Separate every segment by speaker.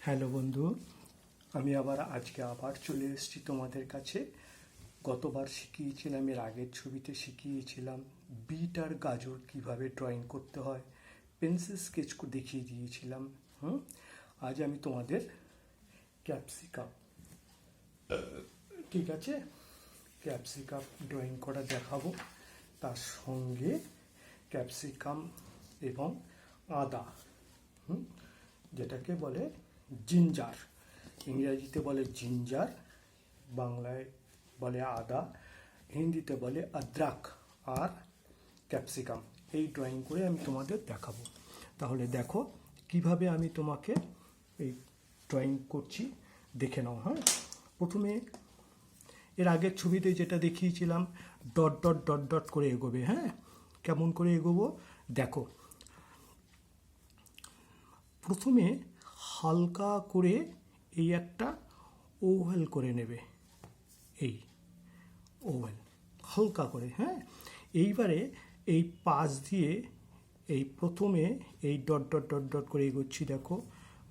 Speaker 1: Hello বন্ধু, আমি আজকে চলে এসেছি তোমাদের কাছে। গতবার শিখিয়েছিলাম, এর আগের ছবিতে শিখিয়েছিলাম বিট আর গাজর কিভাবে ড্রয়িং করতে হয়, পেন্সিল স্কেচ দেখিয়ে দিয়েছিলাম। আজ আমি তোমাদের ক্যাপসিকাম, ঠিক আছে, ক্যাপসিকাম ড্রয়িং করা দেখাবো। তার সঙ্গে ক্যাপসিকাম এবং আদা, যেটাকে বলে জিঞ্জার, ইংরেজিতে বলে জিঞ্জার, বাংলায় বলে আদা, হিন্দিতে বলে আদ্রাক, আর ক্যাপসিকাম, এই ড্রয়িং করে আমি তোমাদের দেখাবো। তাহলে দেখো কিভাবে আমি তোমাকে এই ড্রয়িং করছি, দেখে নাও। হ্যাঁ, প্রথমে এর আগের ছবিতে যেটা দেখিয়েছিলাম ডট ডট ডট ডট করে এগোবে। হ্যাঁ, কেমন করে এগোবো দেখো। প্রথমে হালকা করে এই একটা ওভাল করে নেবে, এই ওভাল হালকা করে। হ্যাঁ, এইবারে এই পাশ দিয়ে এই প্রথমে এই ডট ডট ডট ডট করে এগোচ্ছি, দেখো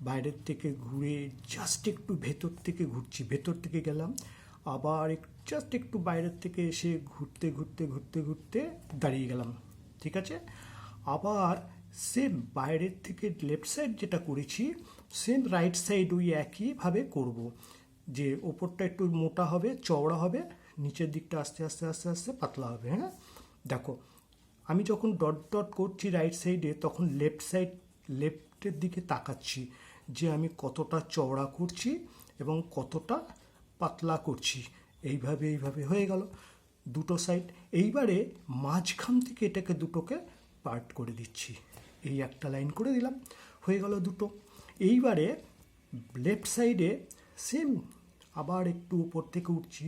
Speaker 1: বাইরের থেকে ঘুরে জাস্ট একটু ভেতর থেকে ঘুরছি, ভেতর থেকে গেলাম, আবার জাস্ট একটু বাইরের থেকে এসে ঘুরতে ঘুরতে ঘুরতে ঘুরতে দাঁড়িয়ে গেলাম, ঠিক আছে। আবার সেম বাইরের থেকে লেফট সাইড যেটা করেছি সেম রাইট সাইড ওই একইভাবে করব, যে ওপরটা একটু মোটা হবে, চওড়া হবে, নিচের দিকটা আস্তে আস্তে আস্তে আস্তে পাতলা হবে। হ্যাঁ, দেখো আমি যখন ডট ডট করছি রাইট সাইডে, তখন লেফটের দিকে তাকাচ্ছি যে আমি কতটা চওড়া করছি এবং কতটা পাতলা করছি। এইভাবে হয়ে গেল দুটো সাইড। এইবারে মাঝখান থেকে এটাকে দুটোকে পার্ট করে দিচ্ছি, এই একটা লাইন করে দিলাম, হয়ে গেল দুটো। এইবারে লেফট সাইডে সেম আবার একটু উপর থেকে উঠছি,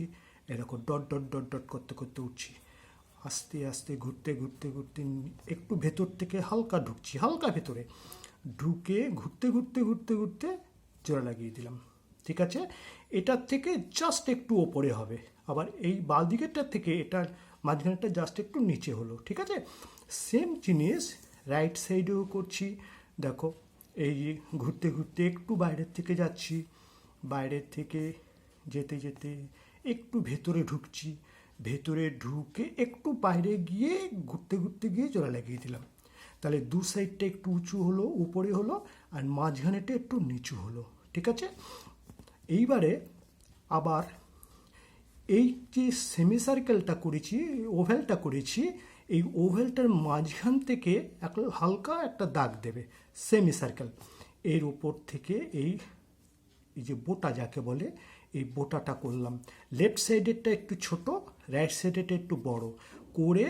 Speaker 1: এরকম ডট ডট ডট ডট করতে করতে উঠছি, আস্তে আস্তে ঘুরতে ঘুরতে ঘুরতে একটু ভেতর থেকে হালকা ঢুকছি, হালকা ভেতরে ঢুকে ঘুরতে ঘুরতে ঘুরতে ঘুরতে জোড়া লাগিয়ে দিলাম, ঠিক আছে। এটার থেকে জাস্ট একটু ওপরে হবে, আবার এই বাঁ দিকেরটার থেকে এটার মাঝখানেরটা জাস্ট একটু নিচে হলো, ঠিক আছে। সেম জিনিস রাইট সাইডেও করছি, দেখো এই ঘুরতে ঘুরতে একটু বাইরের থেকে যাচ্ছি, বাইরের থেকে যেতে যেতে একটু ভেতরে ঢুকছি, ভেতরে ঢুকে একটু বাইরে গিয়ে ঘুরতে ঘুরতে গিয়ে জোড়া লাগিয়ে দিলাম। তাহলে দু সাইডটা একটু উঁচু হলো, উপরে হলো, আর মাঝখানেটা একটু নিচু হলো, ঠিক আছে। এইবারে আবার এই যে সেমি সার্কেলটা করেছি, ওভ্যালটা করেছি, এই ওভ্যালটার মাঝখান থেকে হালকা একটা দাগ দেবে, সেমি সার্কেল। এর উপর থেকে এই যে বোটা যাকে বলে, এই বোটাটা করলাম। লেফট সাইডেরটা একটু ছোট, রাইট সাইডেরটা একটু বড় করে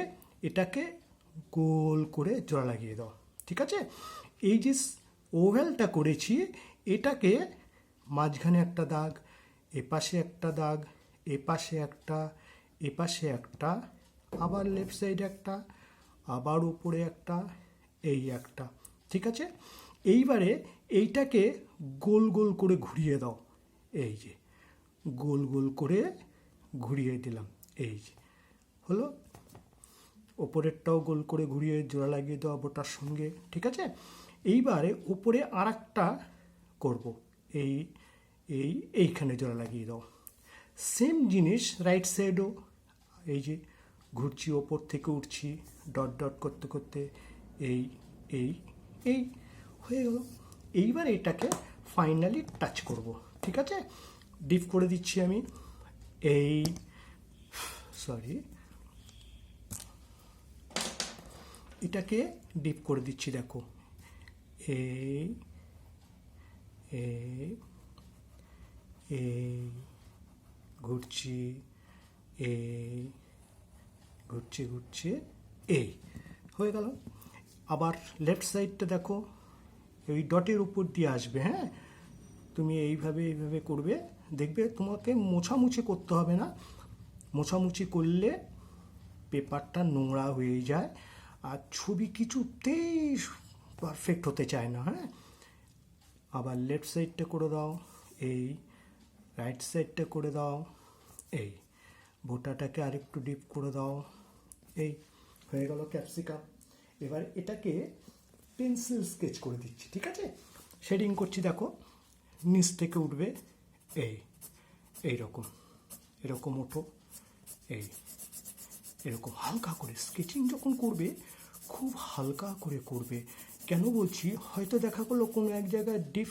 Speaker 1: এটাকে গোল করে জোড়া লাগিয়ে দাও, ঠিক আছে। এই যে ওভ্যালটা করেছি, এটাকে মাঝখানে একটা দাগ, এপাশে একটা দাগ, এপাশে একটা, এপাশে একটা, আবার লেফট সাইডে একটা, আবার উপরে একটা, এই একটা, ঠিক আছে। এইবারে এইটাকে গোল গোল করে ঘুরিয়ে দাও, এই যে গোল গোল করে ঘুরিয়ে দিলাম, এই যে হলো। ওপরেরটাও গোল করে ঘুরিয়ে জোড়া লাগিয়ে দেওয়া বোটার সঙ্গে, ঠিক আছে। এইবারে ওপরে আর একটা করবো, এইখানে জোড়া লাগিয়ে দাও। সেম জিনিস রাইট সাইডও, এই যে ঘুরছি, ওপর থেকে উঠছি, ডট ডট করতে করতে এই এই এই হয়ে গেল। এইবার এটাকে ফাইনালি টাচ করব, ঠিক আছে। ডিপ করে দিচ্ছি আমি, এই এটাকে ডিপ করে দিচ্ছি, দেখো এই এই এই ঘুরছি, এই ঘুরছে ঘুরছে, এই হয়ে গেল। আবার লেফট সাইডটা দেখো ওই ডটের উপর দিয়ে আসবে। হ্যাঁ, তুমি এইভাবে করবে, দেখবে তোমাকে মোছামুছি করতে হবে না। মোছামুছি করলে পেপারটা নোংরা হয়ে যায় আর ছবি কিছুতেই পারফেক্ট হতে চায় না। হ্যাঁ, আবার লেফট সাইডটা করে দাও, এই রাইট সাইডটা করে দাও, এই বোটাটাকে আরেকটু ডিপ করে দাও, এই হয়ে গেল ক্যাপসিকাম। এবার এটাকে পেন্সিল স্কেচ করে দিচ্ছি, ঠিক আছে। শেডিং করছি, দেখো নিচ থেকে উঠবে এইরকম, এরকম ওঠো, এরকম হালকা করে স্কেচিং যখন করবে খুব হালকা করে করবে। কেন বলছি, হয়তো দেখা করলো কোনো এক জায়গায় ডিপ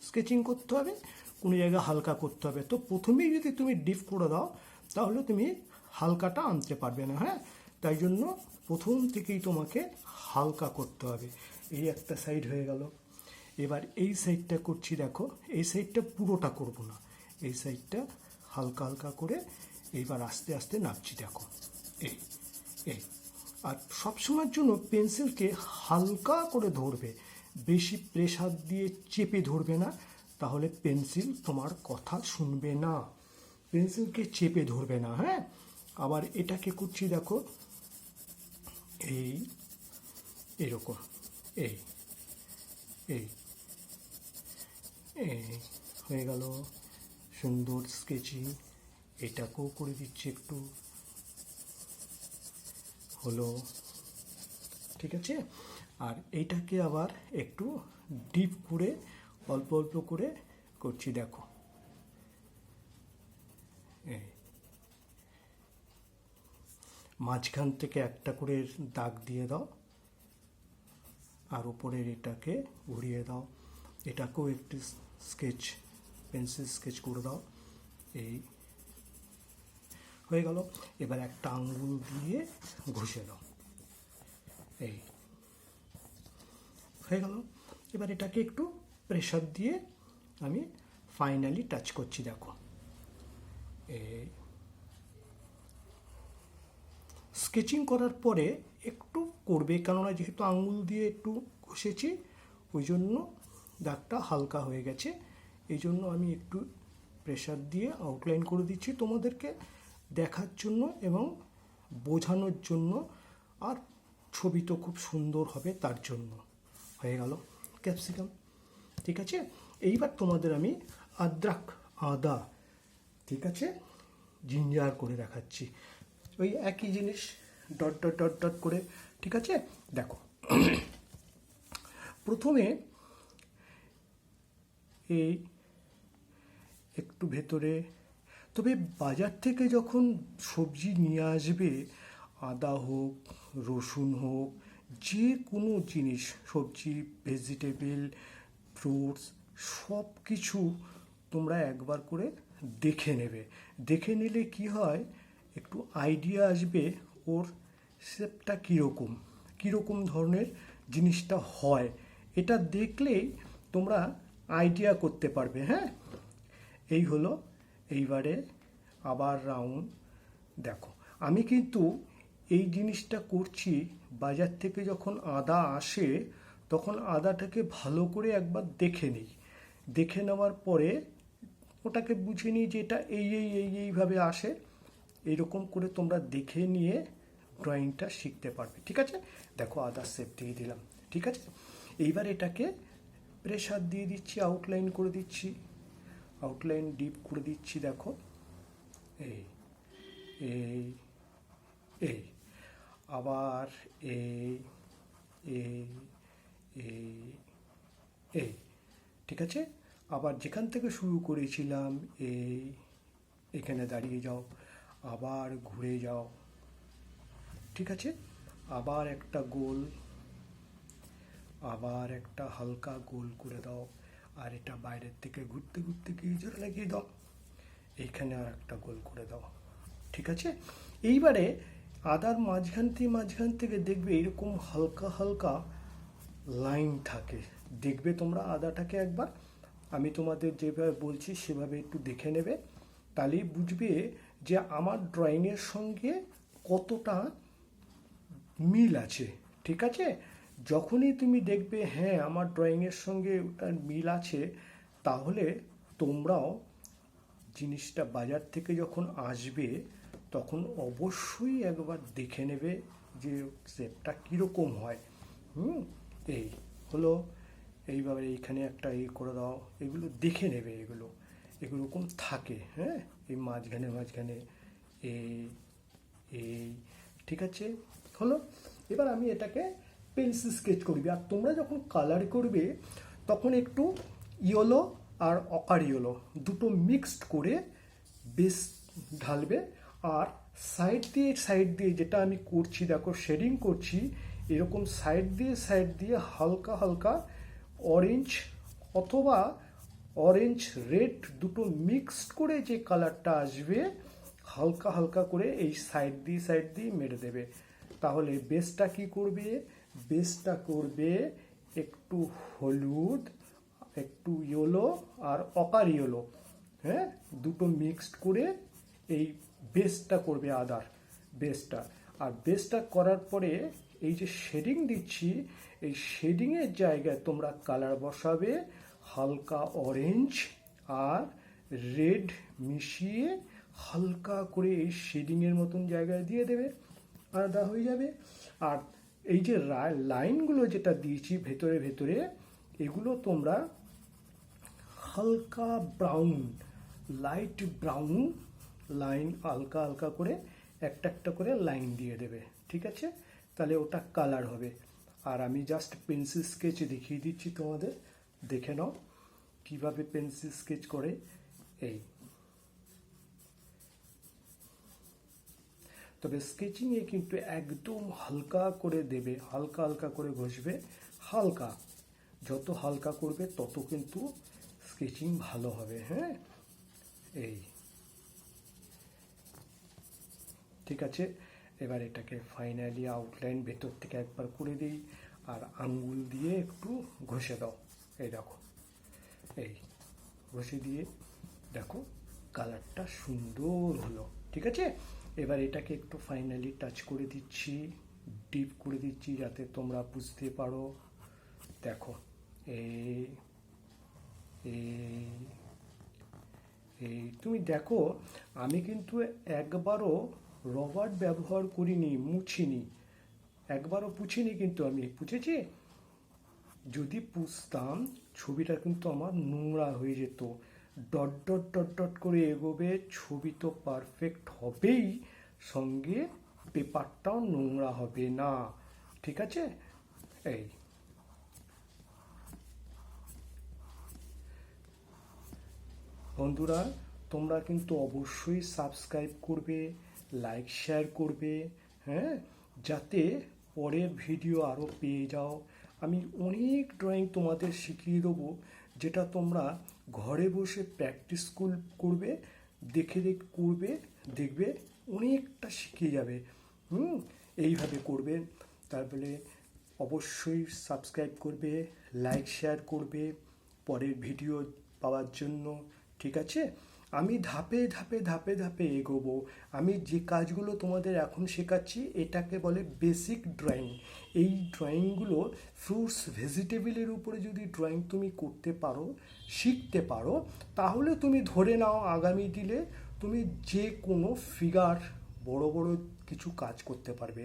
Speaker 1: স্কেচিং করতে হবে, কোনো জায়গায় হালকা করতে হবে। তো প্রথমেই যদি তুমি ডিপ করে দাও তাহলে তুমি হালকাটা আনতে পারবে না। হ্যাঁ, তাই জন্য প্রথম থেকেই তোমাকে হালকা করতে হবে। এই একটা সাইড হয়ে গেল। এবার এই সাইডটা করছি, দেখো এই সাইডটা পুরোটা করব না, এই সাইডটা হালকা হালকা করে এইবার আস্তে আস্তে নামছি। দেখো এই এই আর সবসময়ের জন্য পেন্সিলকে হালকা করে ধরবে, বেশি প্রেসার দিয়ে চেপে ধরবে না, তাহলে পেন্সিল তোমার কথা শুনবে না। পেন্সিলকে চেপে ধরবে না। হ্যাঁ, আবার এটাকে করছি, দেখো এরকম এই এই এই হয়ে গেল সুন্দর স্কেচিং। এটাকেও করে দিচ্ছি একটু, হলো, ঠিক আছে। আর এইটাকে আবার একটু ডিপ করে অল্প অল্প করে করছি, দেখো এই মাঝখান থেকে একটা করে দাগ দিয়ে দাও, আর উপরের এটাকে ঘুরিয়ে দাও। এটাকেও একটু স্কেচ, পেন্সিল স্কেচ করে দাও। এই হয়ে গেল। এবার একটা আঙ্গুল দিয়ে ঘষে দাও, এই হয়ে গেল। এবার এটাকে একটু প্রেসার দিয়ে আমি ফাইনালি টাচ করছি, দেখো এই স্কেচিং করার পরে একটু করবে, কেননা যেহেতু আঙ্গুল দিয়ে একটু ঘষেছি ওই জন্য দাগটা হালকা হয়ে গেছে। এই জন্য আমি একটু প্রেসার দিয়ে আউটলাইন করে দিচ্ছি তোমাদেরকে দেখার জন্য এবং বোঝানোর জন্য, আর ছবি তো খুব সুন্দর হবে তার জন্য। হয়ে গেল ক্যাপসিকাম, ঠিক আছে। এইবার তোমাদের আমি আদা, ঠিক আছে, জিঞ্জার করে দেখাচ্ছি। ওই একই জিনিস, ডট ডট ডট ডট করে, ঠিক আছে। দেখো প্রথমে এই একটু ভেতরে, তবে বাজার থেকে যখন সবজি নিয়ে আসবে, আদা হোক, রসুন হোক, যে কোনো জিনিস, সবজি, ভেজিটেবল, ফ্রুটস, সব কিছু তোমরা একবার করে দেখে নেবে। দেখে নিলে কি হয়, একটু আইডিয়া আসবে ওর শেপটা কীরকম, কীরকম ধরনের জিনিসটা হয়। এটা দেখলেই তোমরা আইডিয়া করতে পারবে। হ্যাঁ, এই হলো। এইবারে আবার রাউন্ড। দেখো আমি কিন্তু এই জিনিসটা করছি, বাজার থেকে যখন আদা আসে তখন আদাটাকে ভালো করে একবার দেখে নিই, দেখে নেওয়ার পরে ওটাকে বুঝে নিই যে এটা এইভাবে আসে। এইরকম করে তোমরা দেখে নিয়ে ড্রয়িংটা শিখতে পারবে, ঠিক আছে। দেখো আদার শেপ দিয়ে দিলাম, ঠিক আছে। এইবার এটাকে প্রেসার দিয়ে দিচ্ছি, আউটলাইন করে দিচ্ছি, আউটলাইন ডিপ করে দিচ্ছি। দেখো এই এই এই আবার এই এই এই এই ঠিক আছে। আবার যেখান থেকে শুরু করেছিলাম এখানে দাঁড়িয়ে যাও, আবার ঘুরে যাও, ঠিক আছে। আবার একটা গোল, আবার একটা হালকা গোল করে দাও, আর এটা বাইরের থেকে ঘুরতে ঘুরতে গিয়ে লাগিয়ে দাও, এইখানে আর একটা গোল করে দাও, ঠিক আছে। এইবারে আদার মাঝখান থেকে দেখবে এরকম হালকা হালকা লাইন থাকে, দেখবে তোমরা আদাটাকে একবার, আমি তোমাদের যেভাবে বলছি সেভাবে একটু দেখে নেবে, তাহলেই বুঝবে যে আমার ড্রয়িংয়ের সঙ্গে কতটা মিল আছে, ঠিক আছে। যখনই তুমি দেখবে হ্যাঁ আমার ড্রয়িংয়ের সঙ্গে ওটার মিল আছে, তাহলে তোমরাও জিনিসটা বাজার থেকে যখন আসবে তখন অবশ্যই একবার দেখে নেবে যে শেপটা কীরকম হয়। এই হলো। এইভাবে এইখানে একটা করে দাও, এগুলো দেখে নেবে, এগুলোরকম থাকে। হ্যাঁ, এই মাঝখানে এই ঠিক আছে, হলো। এবার আমি এটাকে পেন্সিল স্কেচ করবি, আর তোমরা যখন কালার করবে তখন একটু ইয়েলো আর অকারিওলো দুটো মিক্সড করে বেস ঢালবে। আর সাইড দিয়ে যেটা আমি করছি, দেখো শেডিং করছি, এরকম সাইড দিয়ে হালকা হালকা অরেঞ্জ অথবা অরেঞ্জ রেড দুটো মিক্সড করে যে কালারটা আসবে, হালকা হালকা করে এই সাইড দিয়ে মেরে দেবে। তাহলে বেসটা কি করবে? বেসটা করবে একটু হলুদ, একটু ইয়েলো আর অকার ইয়েলো, হ্যাঁ, দুটো মিক্সড করে এই বেসটা করবে আদার বেসটা। আর বেসটা করার পরে এই যে শেডিং দিচ্ছি, এই শেডিংয়ের জায়গায় তোমরা কালার বসাবে হালকা অরেঞ্জ আর রেড মিশিয়ে হালকা করে এই শেডিংয়ের মতন জায়গায় দিয়ে দেবে, আলাদা হয়ে যাবে। আর এই যে লাইনগুলো যেটা দিয়েছি ভেতরে ভেতরে, এগুলো তোমরা হালকা ব্রাউন, লাইট ব্রাউন লাইন হালকা হালকা করে একটা করে লাইন দিয়ে দেবে, ঠিক আছে? তাহলে ওটা কালার হবে। আর আমি জাস্ট পেন্সিল স্কেচ দেখিয়ে দিচ্ছি তোমাদের, দেখে নাও কিভাবে পেন্সিল স্কেচ করে। এই তবে স্কেচিংয়ে কিন্তু একদম হালকা করে দেবে, হালকা হালকা করে ঘষবে, হালকা, যত হালকা করবে তত কিন্তু স্কেচিং ভালো হবে, হ্যাঁ। এই ঠিক আছে, এবার এটাকে ফাইনালি আউটলাইন ভেতর থেকে একবার করে দিই আর আঙ্গুল দিয়ে একটু ঘষে দাও। এই দেখো, এই ঘষে দিয়ে দেখো কালারটা সুন্দর হলো, ঠিক আছে? এবার এটাকে একটু ফাইনালি টাচ করে দিচ্ছি, ডিপ করে দিচ্ছি যাতে তোমরা বুঝতে পারো। দেখো এই এই তুমি দেখো, আমি কিন্তু একবারও রবার ব্যবহার করিনি, মুছিনি, একবারও পুছিনি, কিন্তু আমি পুছেছি। যদি পুছতাম ছবিটা কিন্তু আমার নোংরা হয়ে যেত। ডট ডট ডট ডট করে এগোবে, ছবি তো পারফেক্ট হবেই, সঙ্গে পেপারটাও নোংরা হবে না, ঠিক আছে? এই বন্ধুরা, তোমরা কিন্তু অবশ্যই সাবস্ক্রাইব করবে, লাইক শেয়ার করবে, হ্যাঁ, যাতে পরের ভিডিও আরও পেয়ে যাও। আমি অনেক ড্রয়িং তোমাদের শিখিয়ে দেবো, যেটা তোমরা ঘরে বসে প্র্যাকটিস করবে, দেখে করবে, দেখবে অনেকটা শিখে যাবে। এইভাবে করবে। তারপরে অবশ্যই সাবস্ক্রাইব করবে, লাইক শেয়ার করবে পরের ভিডিও পাওয়ার জন্য, ঠিক আছে? আমি ধাপে ধাপে এগোবো। আমি যে কাজগুলো তোমাদের এখন শেখাচ্ছি এটাকে বলে বেসিক ড্রয়িং। এই ড্রয়িংগুলো ফ্রুটস ভেজিটেবলের উপরে যদি ড্রয়িং তুমি করতে পারো, শিখতে পারো, তাহলে তুমি ধরে নাও আগামী দিনে তুমি যে কোনো ফিগার, বড় বড় কিছু কাজ করতে পারবে।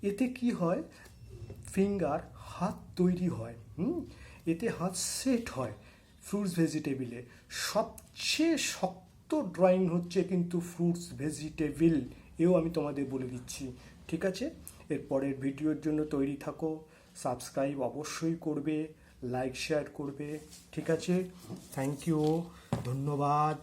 Speaker 1: এতে কি হয়, ফিঙ্গার, হাত তৈরি হয়, এতে হাত সেট হয়। ফ্রুটস ভেজিটেবলে সবচেয়ে শক্ত ড্রয়িং হচ্ছে কিন্তু ফ্রুটস ভেজিটেবল, এও আমি তোমাদের বলে দিচ্ছি, ঠিক আছে? এর পরের ভিডিওর জন্য তৈরি থাকো, সাবস্ক্রাইব অবশ্যই করবে, লাইক শেয়ার করবে, ঠিক আছে? থ্যাংক ইউ, ধন্যবাদ।